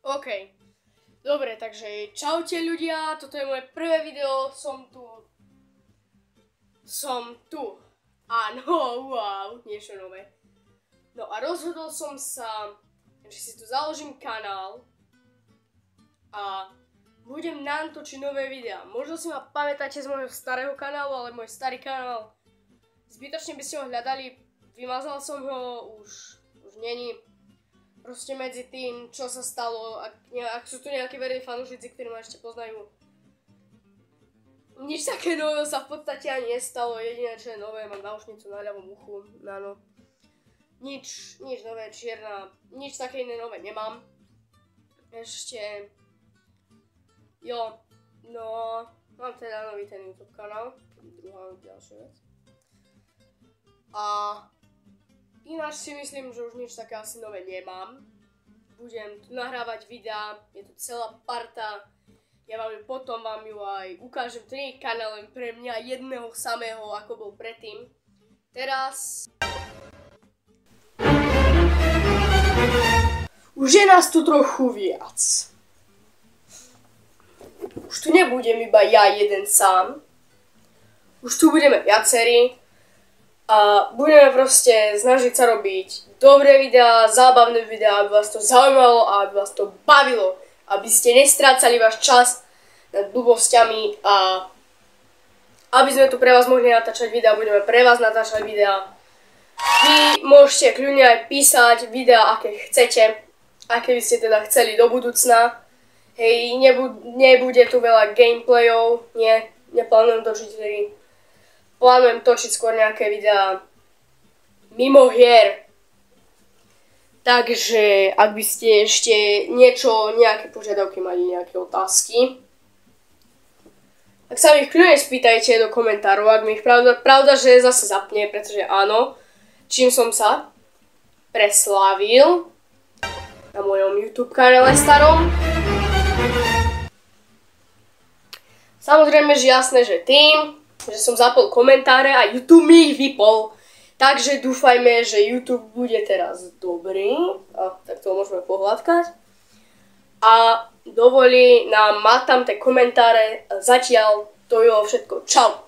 OK. Dobre, takže čaute ľudia, toto je moje prvé video, som tu. Áno, wow, niečo nové. No a rozhodol som sa, že si tu založím kanál a budem natočiť nové videá. Možno si ma pamätáte z môjho starého kanálu, ale môj starý kanál, zbytočne by ste ho hľadali, vymazal som ho, už není. Proste medzi tým, čo sa stalo, ak sú tu nejakí verejní fanúšici, ktorí ma ešte poznajú. Nič také nové sa v podstate ani nestalo, jediné čo je nové, mám náušnicu na ľavom uchu, áno. Nič nové, čierna, nič také iné nové nemám. Ešte, jo, no, mám teda nový ten YouTube kanál, druhá ďalšia vec. A ináč si myslím, že už nič také asi nové nemám. Budem tu nahrávať videá, je tu celá parta. Ja potom vám ju aj ukážem. To nie je kanál len pre mňa jedného samého, ako bol predtým. Teraz už je nás tu trochu viac. Už tu nebudem iba ja jeden sám. Už tu budeme viacerí. A budeme proste snažiť sa robiť dobré videá, zábavné videá, aby vás to zaujímalo a aby vás to bavilo. Aby ste nestrácali váš čas nad blbosťami a aby sme tu pre vás mohli natáčať videá, budeme pre vás natáčať videá. Vy môžete kľudne aj písať videá, aké chcete, aké by ste teda chceli do budúcna. Hej, nebude tu veľa gameplayov, neplánujem točiť hry. Plánujem točiť skôr nejaké videá mimo hier. Takže, ak by ste ešte nejaké požiadavky mali, nejaké otázky, tak sa mi ich kľudne spýtajte do komentárov, ak mi ich pravda, že zase zapne, pretože áno, čím som sa preslávil na mojom YouTube kanále starom. Samozrejme, že jasné, že tým, že som zapol komentáre a YouTube mi ich vypol. Takže dúfajme, že YouTube bude teraz dobrý. Tak to môžeme pohľadkať. A dovolí nám mať tam tie komentáre. Zatiaľ to je všetko. Čau.